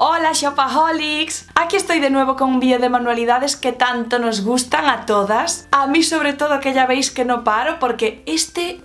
Hola Shopaholics, aquí estoy de nuevo con un vídeo de manualidades que tanto nos gustan a todas. A mí sobre todo, que ya veis que no paro porque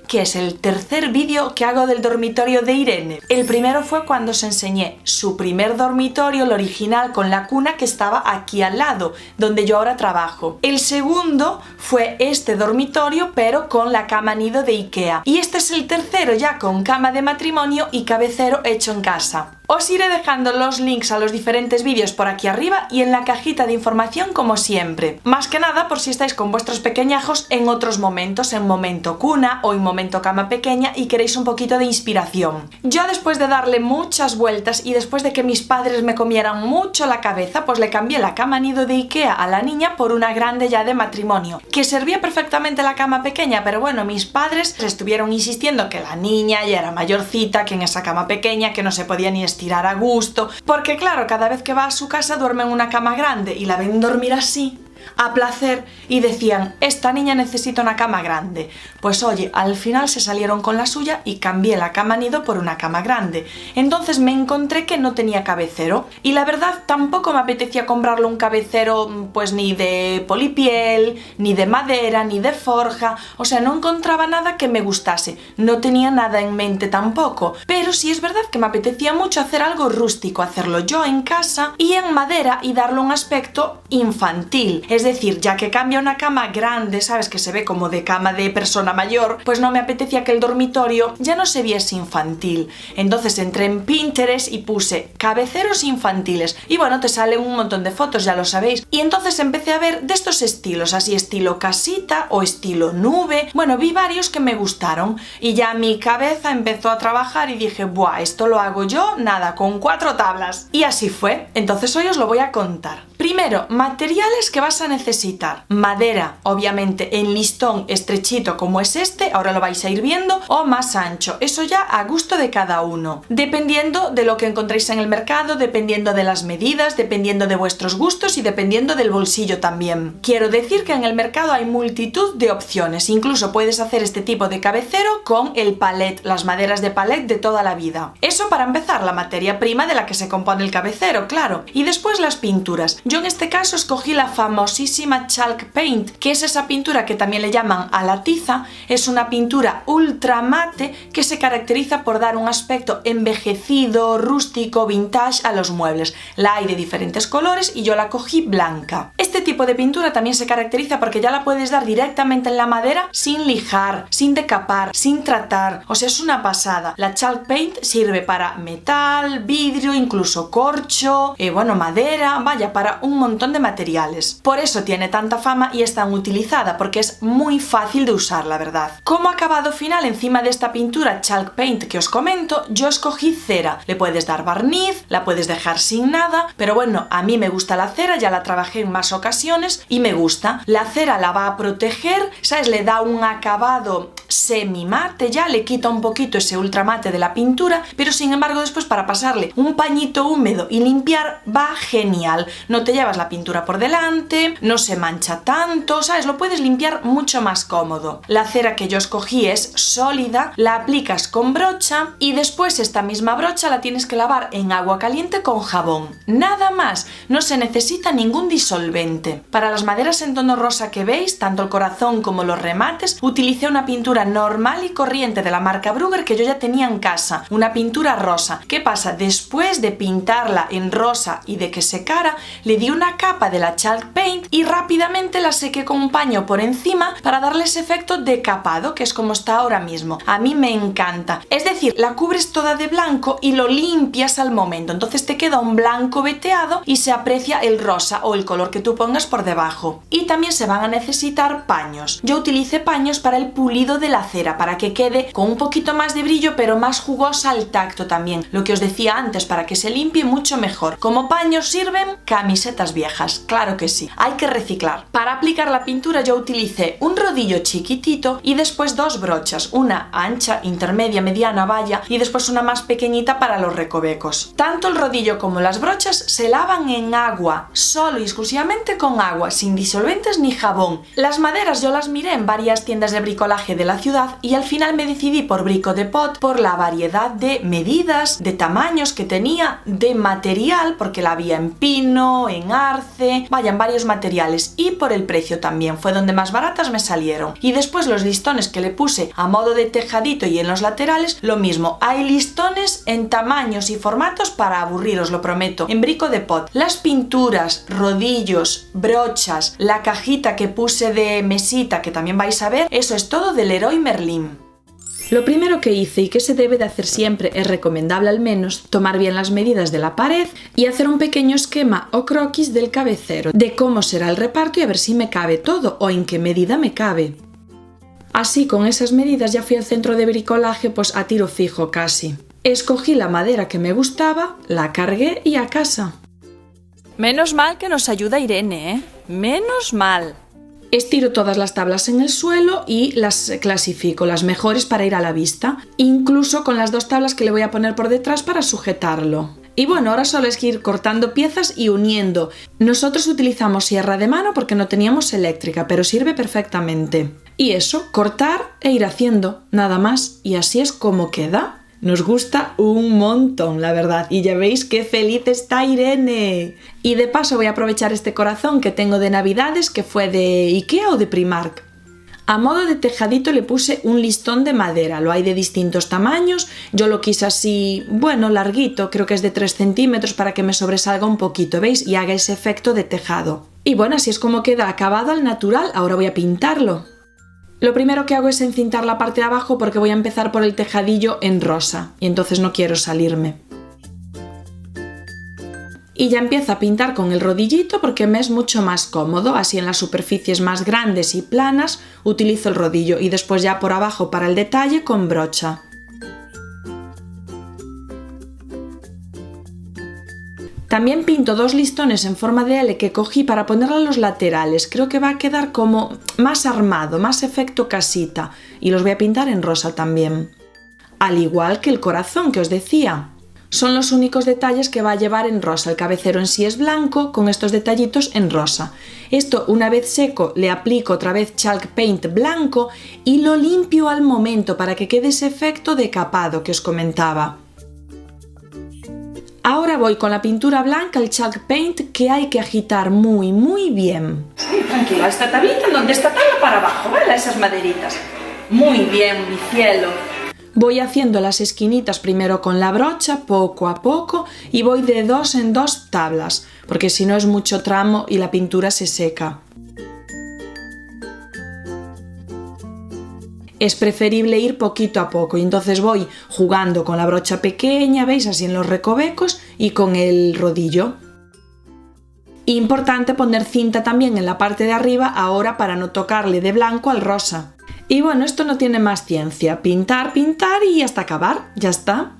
que es el tercer vídeo que hago del dormitorio de Irene. El primero fue cuando os enseñé su primer dormitorio, el original, con la cuna que estaba aquí al lado, donde yo ahora trabajo. El segundo fue este dormitorio pero con la cama nido de Ikea. Y este es el tercero ya con cama de matrimonio y cabecero hecho en casa. Os iré dejando los links a los diferentes vídeos por aquí arriba y en la cajita de información como siempre. Más que nada por si estáis con vuestros pequeñajos en otros momentos, en momento cuna o en momento cama pequeña y queréis un poquito de inspiración. Yo después de darle muchas vueltas y después de que mis padres me comieran mucho la cabeza, pues le cambié la cama nido de Ikea a la niña por una grande ya de matrimonio, que servía perfectamente la cama pequeña, pero bueno, mis padres estuvieron insistiendo que la niña ya era mayorcita, que en esa cama pequeña que no se podía ni estirar a gusto, porque claro, cada vez que va a su casa duerme en una cama grande y la ven dormir así a placer y decían, esta niña necesita una cama grande. Pues oye, al final se salieron con la suya y cambié la cama nido por una cama grande. Entonces me encontré que no tenía cabecero y la verdad tampoco me apetecía comprarle un cabecero pues ni de polipiel, ni de madera, ni de forja, o sea, no encontraba nada que me gustase, no tenía nada en mente tampoco, pero sí es verdad que me apetecía mucho hacer algo rústico, hacerlo yo en casa y en madera y darle un aspecto infantil. Es decir, ya que cambia una cama grande, ¿sabes? Que se ve como de cama de persona mayor, pues no me apetecía que el dormitorio ya no se viese infantil. Entonces entré en Pinterest y puse cabeceros infantiles. Y bueno, te salen un montón de fotos, ya lo sabéis. Y entonces empecé a ver de estos estilos, así estilo casita o estilo nube. Bueno, vi varios que me gustaron. Y ya mi cabeza empezó a trabajar y dije, buah, esto lo hago yo, nada, con 4 tablas. Y así fue. Entonces hoy os lo voy a contar. Primero, materiales que vas a necesitar. Madera, obviamente en listón estrechito como es este, ahora lo vais a ir viendo, o más ancho. Eso ya a gusto de cada uno. Dependiendo de lo que encontréis en el mercado, dependiendo de las medidas, dependiendo de vuestros gustos y dependiendo del bolsillo también. Quiero decir que en el mercado hay multitud de opciones. Incluso puedes hacer este tipo de cabecero con el palet, las maderas de palet de toda la vida. Eso para empezar, la materia prima de la que se compone el cabecero, claro. Y después las pinturas. Yo en este caso escogí la famosísima Chalk Paint, que es esa pintura que también le llaman a la tiza. Es una pintura ultra mate que se caracteriza por dar un aspecto envejecido, rústico, vintage a los muebles. La hay de diferentes colores y yo la cogí blanca. Este tipo de pintura también se caracteriza porque ya la puedes dar directamente en la madera sin lijar, sin decapar, sin tratar. O sea, es una pasada. La Chalk Paint sirve para metal, vidrio, incluso corcho, bueno, madera, vaya, para un montón de materiales. Por eso tiene tanta fama y es tan utilizada, porque es muy fácil de usar, la verdad. Como acabado final encima de esta pintura Chalk Paint que os comento, yo escogí cera. Le puedes dar barniz, la puedes dejar sin nada, pero bueno, a mí me gusta la cera, ya la trabajé en más ocasiones y me gusta. La cera la va a proteger, ¿sabes? Le da un acabado semi mate, ya le quita un poquito ese ultramate de la pintura, pero sin embargo después para pasarle un pañito húmedo y limpiar va genial. No te llevas la pintura por delante, no se mancha tanto, ¿sabes? Lo puedes limpiar mucho más cómodo. La cera que yo escogí es sólida, la aplicas con brocha y después esta misma brocha la tienes que lavar en agua caliente con jabón. Nada más, no se necesita ningún disolvente. Para las maderas en tono rosa que veis, tanto el corazón como los remates, utilicé una pintura normal y corriente de la marca Brugger que yo ya tenía en casa, una pintura rosa. ¿Qué pasa? Después de pintarla en rosa y de que secara, le di una capa de la Chalk Paint y rápidamente la sequé con un paño por encima para darle ese efecto de capado, que es como está ahora mismo. A mí me encanta. Es decir, la cubres toda de blanco y lo limpias al momento. Entonces te queda un blanco veteado y se aprecia el rosa o el color que tú pongas por debajo. Y también se van a necesitar paños. Yo utilicé paños para el pulido de la cera, para que quede con un poquito más de brillo pero más jugosa al tacto también. Lo que os decía antes, para que se limpie mucho mejor. Como paños sirven camisetas viejas, claro que sí, hay que reciclar. Para aplicar la pintura yo utilicé un rodillo chiquitito y después 2 brochas, una ancha, intermedia, mediana, vaya y después una más pequeñita para los recovecos. Tanto el rodillo como las brochas se lavan en agua, solo y exclusivamente con agua, sin disolventes ni jabón. Las maderas yo las miré en varias tiendas de bricolaje de la la ciudad y al final me decidí por Brico de Pot por la variedad de medidas, de tamaños que tenía, de material, porque la había en pino, en arce, vaya, en varios materiales, y por el precio también, fue donde más baratas me salieron. Y después los listones que le puse a modo de tejadito y en los laterales, lo mismo, hay listones en tamaños y formatos para aburriros, lo prometo, en Brico de Pot. Las pinturas, rodillos, brochas, la cajita que puse de mesita, que también vais a ver, eso es todo del Leroy Merlin. Lo primero que hice y que se debe de hacer siempre, es recomendable al menos, tomar bien las medidas de la pared y hacer un pequeño esquema o croquis del cabecero, de cómo será el reparto y a ver si me cabe todo o en qué medida me cabe. Así, con esas medidas ya fui al centro de bricolaje pues a tiro fijo casi. Escogí la madera que me gustaba, la cargué y a casa. Menos mal que nos ayuda Irene, ¿eh? Menos mal. Estiro todas las tablas en el suelo y las clasifico, las mejores para ir a la vista, incluso con las 2 tablas que le voy a poner por detrás para sujetarlo. Y bueno, ahora solo es que ir cortando piezas y uniendo. Nosotros utilizamos sierra de mano porque no teníamos eléctrica, pero sirve perfectamente. Y eso, cortar e ir haciendo, nada más, y así es como queda. Nos gusta un montón, la verdad, y ya veis qué feliz está Irene. Y de paso voy a aprovechar este corazón que tengo de Navidades, que fue de Ikea o de Primark. A modo de tejadito le puse un listón de madera, lo hay de distintos tamaños, yo lo quise así, bueno, larguito, creo que es de 3 centímetros para que me sobresalga un poquito, ¿veis? Y haga ese efecto de tejado. Y bueno, así es como queda acabado al natural, ahora voy a pintarlo. Lo primero que hago es encintar la parte de abajo porque voy a empezar por el tejadillo en rosa y entonces no quiero salirme. Y ya empiezo a pintar con el rodillito porque me es mucho más cómodo, así en las superficies más grandes y planas utilizo el rodillo y después ya por abajo para el detalle con brocha. También pinto 2 listones en forma de L que cogí para ponerle a los laterales. Creo que va a quedar como más armado, más efecto casita. Y los voy a pintar en rosa también. Al igual que el corazón que os decía. Son los únicos detalles que va a llevar en rosa. El cabecero en sí es blanco con estos detallitos en rosa. Esto una vez seco le aplico otra vez chalk paint blanco y lo limpio al momento para que quede ese efecto de capado que os comentaba. Ahora voy con la pintura blanca, el chalk paint, que hay que agitar muy bien. Sí, tranquila, esta tablita, donde esta tabla para abajo, ¿vale? Esas maderitas. Muy bien, mi cielo. Voy haciendo las esquinitas primero con la brocha, poco a poco, y voy de 2 en 2 tablas, porque si no es mucho tramo y la pintura se seca. Es preferible ir poquito a poco y entonces voy jugando con la brocha pequeña, ¿veis? Así en los recovecos y con el rodillo. Importante poner cinta también en la parte de arriba ahora para no tocarle de blanco al rosa. Y bueno, esto no tiene más ciencia, pintar y hasta acabar, ya está.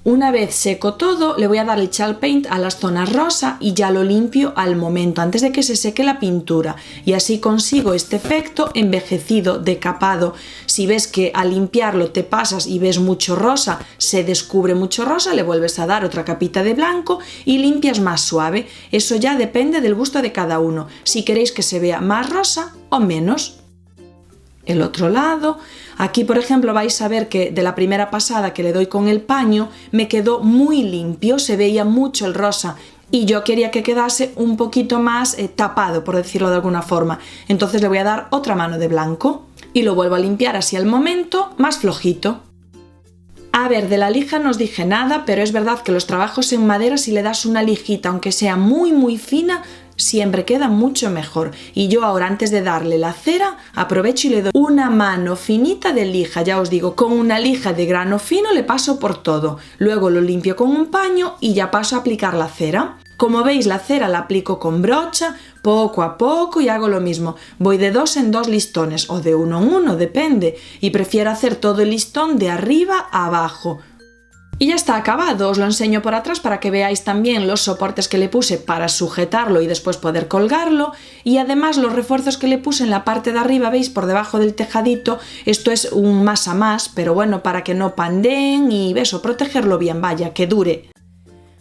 Una vez seco todo, le voy a dar el chalk paint a las zonas rosa y ya lo limpio al momento, antes de que se seque la pintura. Y así consigo este efecto envejecido, decapado. Si ves que al limpiarlo te pasas y ves mucho rosa, se descubre mucho rosa, le vuelves a dar otra capita de blanco y limpias más suave. Eso ya depende del gusto de cada uno, si queréis que se vea más rosa o menos. El otro lado, aquí por ejemplo vais a ver que de la primera pasada que le doy con el paño me quedó muy limpio, se veía mucho el rosa y yo quería que quedase un poquito más tapado, por decirlo de alguna forma. Entonces le voy a dar otra mano de blanco y lo vuelvo a limpiar así al momento, más flojito. A ver, de la lija no os dije nada, pero es verdad que los trabajos en madera, si le das una lijita, aunque sea muy fina, siempre queda mucho mejor. Y yo ahora, antes de darle la cera, aprovecho y le doy una mano finita de lija. Ya os digo, con una lija de grano fino le paso por todo. Luego lo limpio con un paño y ya paso a aplicar la cera. Como veis, la cera la aplico con brocha, poco a poco, y hago lo mismo. Voy de 2 en 2 listones, o de 1 en 1, depende. Y prefiero hacer todo el listón de arriba a abajo. Y ya está acabado, os lo enseño por atrás para que veáis también los soportes que le puse para sujetarlo y después poder colgarlo, y además los refuerzos que le puse en la parte de arriba, veis, por debajo del tejadito. Esto es un más a más, pero bueno, para que no pandeen y eso, protegerlo bien, vaya, que dure.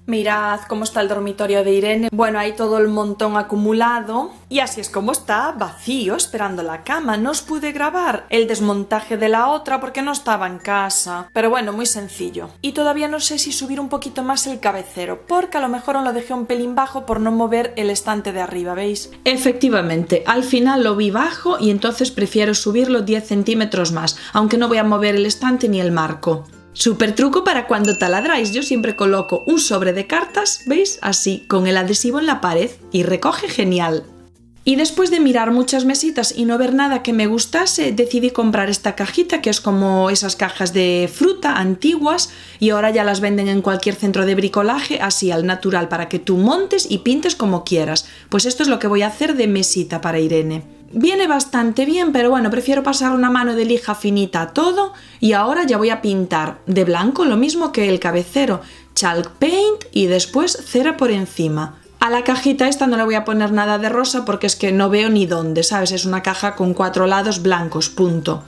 Mirad cómo está el dormitorio de Irene. Bueno, hay todo el montón acumulado. Y así es como está, vacío, esperando la cama. No os pude grabar el desmontaje de la otra porque no estaba en casa. Pero bueno, muy sencillo. Y todavía no sé si subir un poquito más el cabecero, porque a lo mejor os lo dejé un pelín bajo por no mover el estante de arriba, ¿veis? Efectivamente, al final lo vi bajo y entonces prefiero subirlo 10 centímetros más, aunque no voy a mover el estante ni el marco. Súper truco para cuando taladráis. Yo siempre coloco un sobre de cartas, ¿veis? Así, con el adhesivo en la pared y recoge genial. Y después de mirar muchas mesitas y no ver nada que me gustase, decidí comprar esta cajita que es como esas cajas de fruta antiguas y ahora ya las venden en cualquier centro de bricolaje así al natural para que tú montes y pintes como quieras. Pues esto es lo que voy a hacer de mesita para Irene. Viene bastante bien, pero bueno, prefiero pasar una mano de lija finita a todo y ahora ya voy a pintar de blanco lo mismo que el cabecero, chalk paint y después cera por encima. A la cajita esta no le voy a poner nada de rosa porque es que no veo ni dónde, ¿sabes? Es una caja con 4 lados blancos, punto.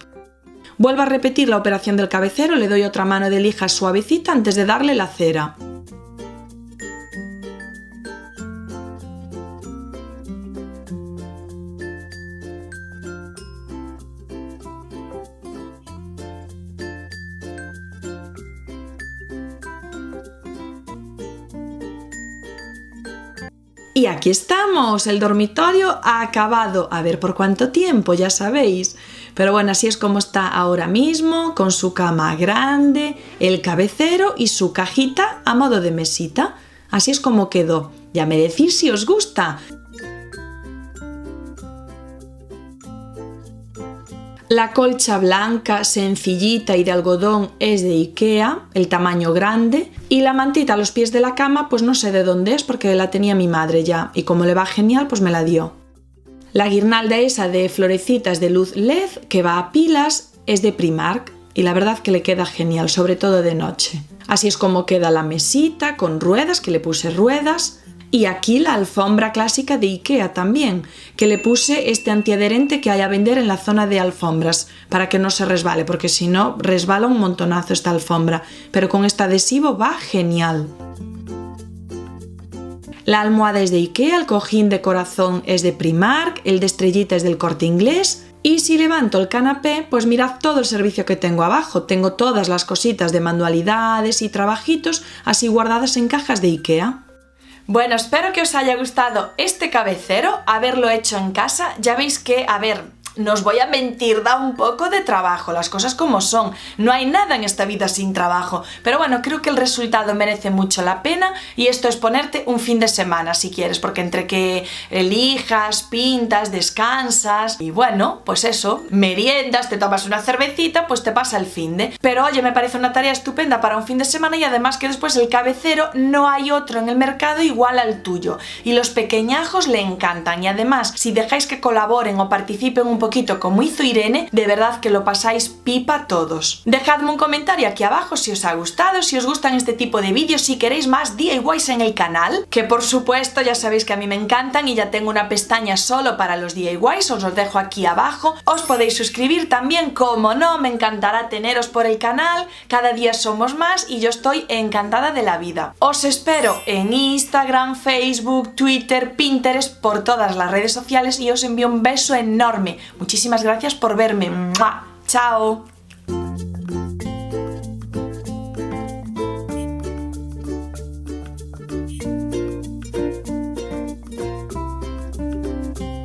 Vuelvo a repetir la operación del cabecero, le doy otra mano de lija suavecita antes de darle la cera. Y aquí estamos, el dormitorio ha acabado, a ver por cuánto tiempo, ya sabéis. Pero bueno, así es como está ahora mismo, con su cama grande, el cabecero y su cajita a modo de mesita. Así es como quedó. Ya me decís si os gusta. La colcha blanca, sencillita y de algodón es de Ikea, el tamaño grande, y la mantita a los pies de la cama pues no sé de dónde es porque la tenía mi madre ya y como le va genial pues me la dio. La guirnalda esa de florecitas de luz LED que va a pilas es de Primark y la verdad que le queda genial, sobre todo de noche. Así es como queda la mesita con ruedas, que le puse ruedas. Y aquí la alfombra clásica de Ikea también, que le puse este antiadherente que hay a vender en la zona de alfombras, para que no se resbale, porque si no, resbala un montonazo esta alfombra, pero con este adhesivo va genial. La almohada es de Ikea, el cojín de corazón es de Primark, el de estrellita es del Corte Inglés, y si levanto el canapé, pues mirad todo el servicio que tengo abajo, tengo todas las cositas de manualidades y trabajitos así guardadas en cajas de Ikea. Bueno, espero que os haya gustado este cabecero, haberlo hecho en casa. Ya veis que, a ver, no os voy a mentir, da un poco de trabajo, las cosas como son. No hay nada en esta vida sin trabajo. Pero bueno, creo que el resultado merece mucho la pena y esto es ponerte un fin de semana si quieres, porque entre que elijas, pintas, descansas y bueno, pues eso, meriendas, te tomas una cervecita, pues te pasa el finde. Pero oye, me parece una tarea estupenda para un fin de semana y además que después el cabecero no hay otro en el mercado igual al tuyo. Y los pequeñajos le encantan y además si dejáis que colaboren o participen un poquito como hizo Irene, de verdad que lo pasáis pipa todos. Dejadme un comentario aquí abajo si os ha gustado, si os gustan este tipo de vídeos, si queréis más DIYs en el canal, que por supuesto ya sabéis que a mí me encantan y ya tengo una pestaña solo para los DIYs, os los dejo aquí abajo. Os podéis suscribir también, como no, me encantará teneros por el canal, cada día somos más y yo estoy encantada de la vida. Os espero en Instagram, Facebook, Twitter, Pinterest, por todas las redes sociales y os envío un beso enorme. Muchísimas gracias por verme. ¡Mua! ¡Chao!